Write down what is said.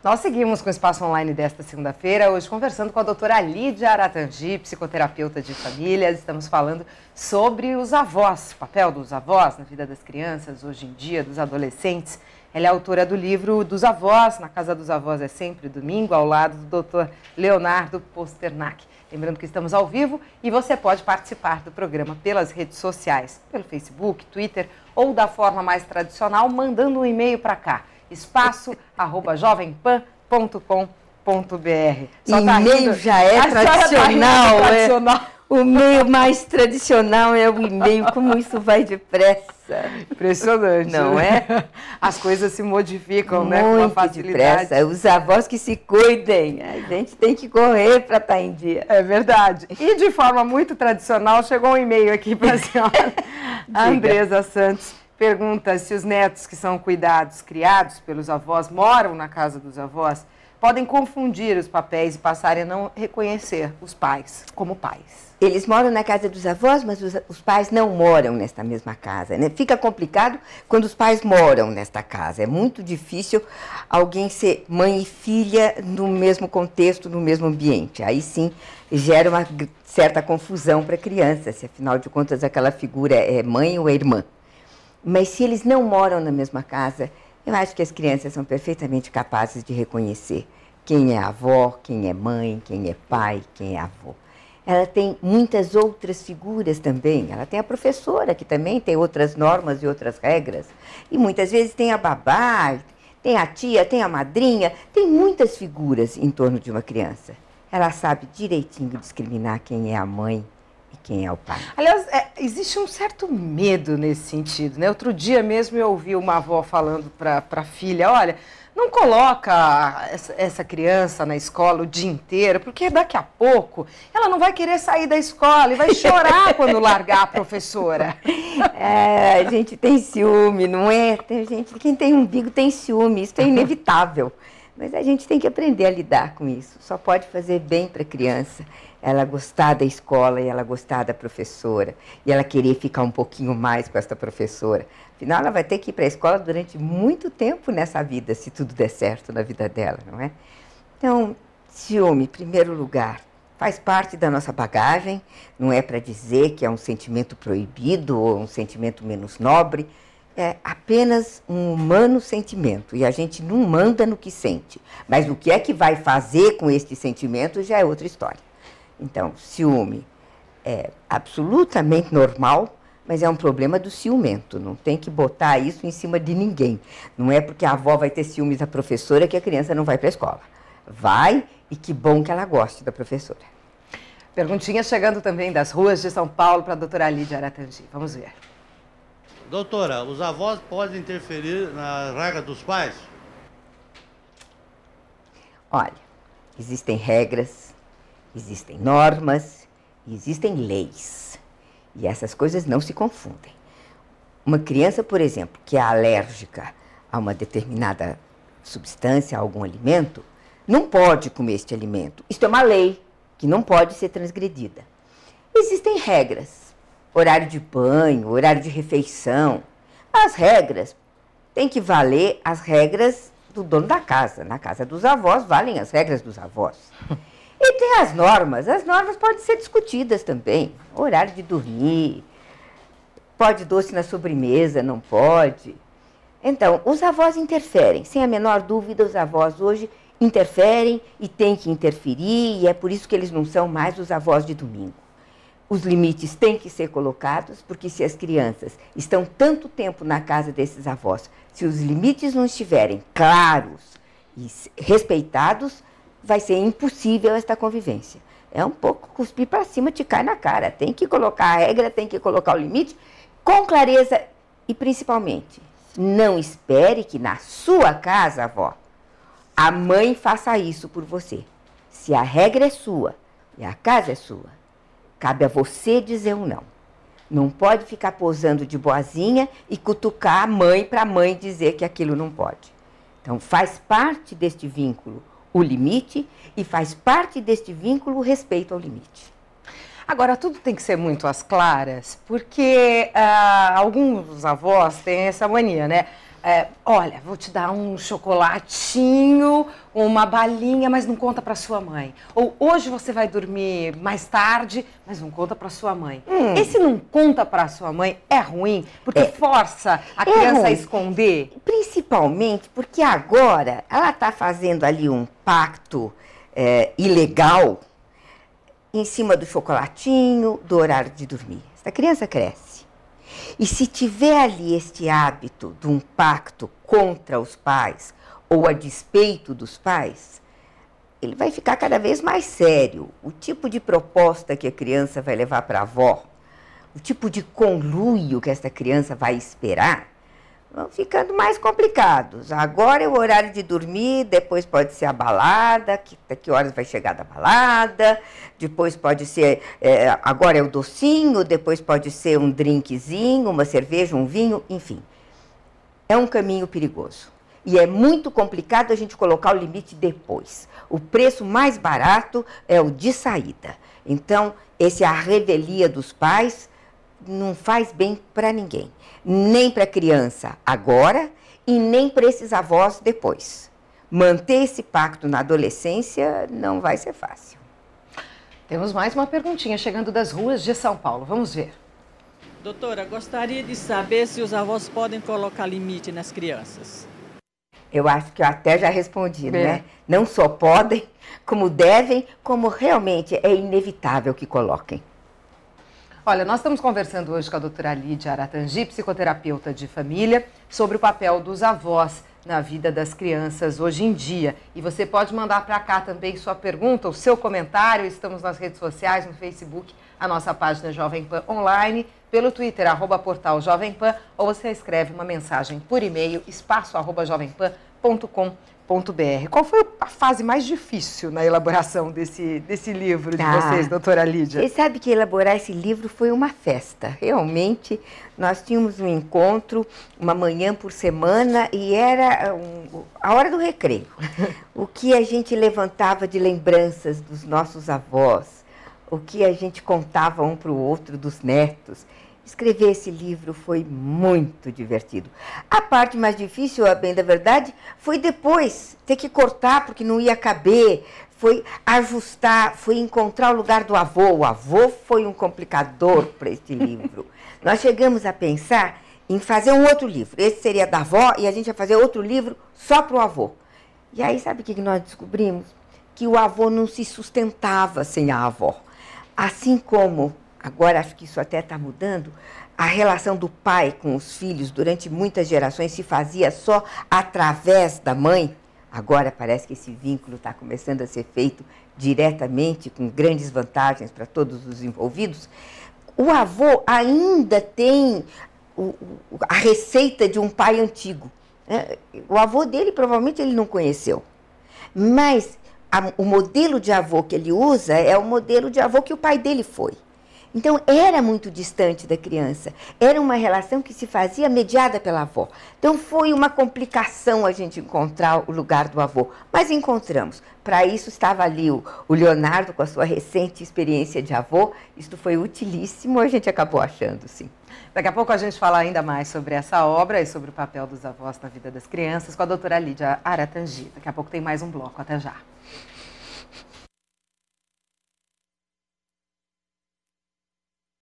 Nós seguimos com o Espaço Online desta segunda-feira, hoje conversando com a doutora Lídia Aratangi, psicoterapeuta de famílias. Estamos falando sobre os avós, o papel dos avós na vida das crianças, hoje em dia, dos adolescentes. Ela é autora do livro Dos Avós, Na Casa dos Avós é Sempre Domingo, ao lado do doutor Leonardo Posternak. Lembrando que estamos ao vivo e você pode participar do programa pelas redes sociais, pelo Facebook, Twitter ou da forma mais tradicional, mandando um e-mail para cá, espaço@jovempan.com.br. E-mail já é tradicional. O meio mais tradicional é o e-mail, como isso vai depressa. Impressionante. Não é? As coisas se modificam, né, com uma facilidade. Depressa. Os avós que se cuidem, a gente tem que correr para estar em dia. É verdade. E de forma muito tradicional, chegou um e-mail aqui para a senhora. A Andresa Santos pergunta se os netos que são cuidados, criados pelos avós, moram na casa dos avós, podem confundir os papéis e passarem a não reconhecer os pais como pais. Eles moram na casa dos avós, mas os pais não moram nesta mesma casa, né? Fica complicado quando os pais moram nesta casa. É muito difícil alguém ser mãe e filha no mesmo contexto, no mesmo ambiente. Aí sim gera uma certa confusão para a criança, se afinal de contas aquela figura é mãe ou é irmã. Mas se eles não moram na mesma casa, eu acho que as crianças são perfeitamente capazes de reconhecer quem é avó, quem é mãe, quem é pai, quem é avô. Ela tem muitas outras figuras também. Ela tem a professora, que também tem outras normas e outras regras. E muitas vezes tem a babá, tem a tia, tem a madrinha. Tem muitas figuras em torno de uma criança. Ela sabe direitinho discriminar quem é a mãe e quem é o pai. Aliás, existe um certo medo nesse sentido, né? Outro dia mesmo eu ouvi uma avó falando para a filha, olha, não coloca essa criança na escola o dia inteiro, porque daqui a pouco ela não vai querer sair da escola e vai chorar quando largar a professora. É, a gente tem ciúme, não é? Quem tem umbigo tem ciúme, isso é inevitável. Mas a gente tem que aprender a lidar com isso. Só pode fazer bem para a criança ela gostar da escola e ela gostar da professora. E ela querer ficar um pouquinho mais com essa professora. Afinal, ela vai ter que ir para a escola durante muito tempo nessa vida, se tudo der certo na vida dela, não é? Então, ciúme, em primeiro lugar, faz parte da nossa bagagem. Não é para dizer que é um sentimento proibido ou um sentimento menos nobre. É apenas um humano sentimento e a gente não manda no que sente. Mas o que é que vai fazer com este sentimento já é outra história. Então, ciúme é absolutamente normal, mas é um problema do ciumento. Não tem que botar isso em cima de ninguém. Não é porque a avó vai ter ciúmes da professora que a criança não vai para a escola. Vai, e que bom que ela goste da professora. Perguntinha chegando também das ruas de São Paulo para a doutora Lídia Aratangi. Vamos ver. Doutora, os avós podem interferir na regra dos pais? Olha, existem regras, existem normas, existem leis. E essas coisas não se confundem. Uma criança, por exemplo, que é alérgica a uma determinada substância, a algum alimento, não pode comer este alimento. Isto é uma lei que não pode ser transgredida. Existem regras. Horário de banho, horário de refeição. As regras têm que valer as regras do dono da casa. Na casa dos avós, valem as regras dos avós. E tem as normas podem ser discutidas também. Horário de dormir, pode doce na sobremesa, não pode. Então, os avós interferem, sem a menor dúvida, os avós hoje interferem e têm que interferir, e é por isso que eles não são mais os avós de domingo. Os limites têm que ser colocados, porque se as crianças estão tanto tempo na casa desses avós, se os limites não estiverem claros e respeitados, vai ser impossível esta convivência. É um pouco cuspir para cima, te cai na cara. Tem que colocar a regra, tem que colocar o limite com clareza e, principalmente, não espere que na sua casa, avó, a mãe faça isso por você. Se a regra é sua e a casa é sua, cabe a você dizer um não. Não pode ficar posando de boazinha e cutucar a mãe para a mãe dizer que aquilo não pode. Então, faz parte deste vínculo o limite e faz parte deste vínculo o respeito ao limite. Agora, tudo tem que ser muito às claras, porque alguns avós têm essa mania, né? olha, vou te dar um chocolatinho, uma balinha, mas não conta para sua mãe. Ou hoje você vai dormir mais tarde, mas não conta para sua mãe. Esse não conta para sua mãe é ruim, porque força a criança a esconder. Principalmente porque agora ela está fazendo ali um pacto ilegal em cima do chocolatinho, do horário de dormir. Essa criança cresce. E se tiver ali este hábito de um pacto contra os pais ou a despeito dos pais, ele vai ficar cada vez mais sério. O tipo de proposta que a criança vai levar para a avó, o tipo de conluio que essa criança vai esperar, vão ficando mais complicados. Agora é o horário de dormir, depois pode ser a balada, que horas vai chegar da balada, depois pode ser, agora é o docinho, depois pode ser um drinkzinho, uma cerveja, um vinho, enfim. É um caminho perigoso. E é muito complicado a gente colocar o limite depois. O preço mais barato é o de saída. Então, a revelia dos pais não faz bem para ninguém. Nem para a criança agora e nem para esses avós depois. Manter esse pacto na adolescência não vai ser fácil. Temos mais uma perguntinha chegando das ruas de São Paulo. Vamos ver. Doutora, gostaria de saber se os avós podem colocar limite nas crianças. Eu acho que eu até já respondi, né? Não só podem, como devem, como realmente é inevitável que coloquem. Olha, nós estamos conversando hoje com a doutora Lídia Aratangi, psicoterapeuta de família, sobre o papel dos avós na vida das crianças hoje em dia. E você pode mandar para cá também sua pergunta, o seu comentário. Estamos nas redes sociais, no Facebook, a nossa página Jovem Pan Online, pelo Twitter, @portal Jovem Pan, ou você escreve uma mensagem por e-mail, espaço@jovempan.com.br. Qual foi a fase mais difícil na elaboração desse livro de vocês, doutora Lídia? Você sabe que elaborar esse livro foi uma festa. Realmente, nós tínhamos um encontro uma manhã por semana e era a hora do recreio. O que a gente levantava de lembranças dos nossos avós, o que a gente contava um para o outro dos netos. Escrever esse livro foi muito divertido. A parte mais difícil, a bem da verdade, foi depois ter que cortar porque não ia caber, foi ajustar, foi encontrar o lugar do avô. O avô foi um complicador para este livro. Nós chegamos a pensar em fazer um outro livro. Esse seria da avó e a gente ia fazer outro livro só para o avô. E aí, sabe o que nós descobrimos? Que o avô não se sustentava sem a avó. Assim como... Agora, acho que isso até está mudando, a relação do pai com os filhos durante muitas gerações se fazia só através da mãe. Agora parece que esse vínculo está começando a ser feito diretamente, com grandes vantagens para todos os envolvidos. O avô ainda tem a receita de um pai antigo. O avô dele provavelmente ele não conheceu, mas o modelo de avô que ele usa é o modelo de avô que o pai dele foi. Então, era muito distante da criança. Era uma relação que se fazia mediada pela avó. Então, foi uma complicação a gente encontrar o lugar do avô. Mas encontramos. Para isso, estava ali o Leonardo, com a sua recente experiência de avô. Isso foi utilíssimo, a gente acabou achando, sim. Daqui a pouco a gente fala ainda mais sobre essa obra e sobre o papel dos avós na vida das crianças com a doutora Lídia Aratangi. Daqui a pouco tem mais um bloco. Até já.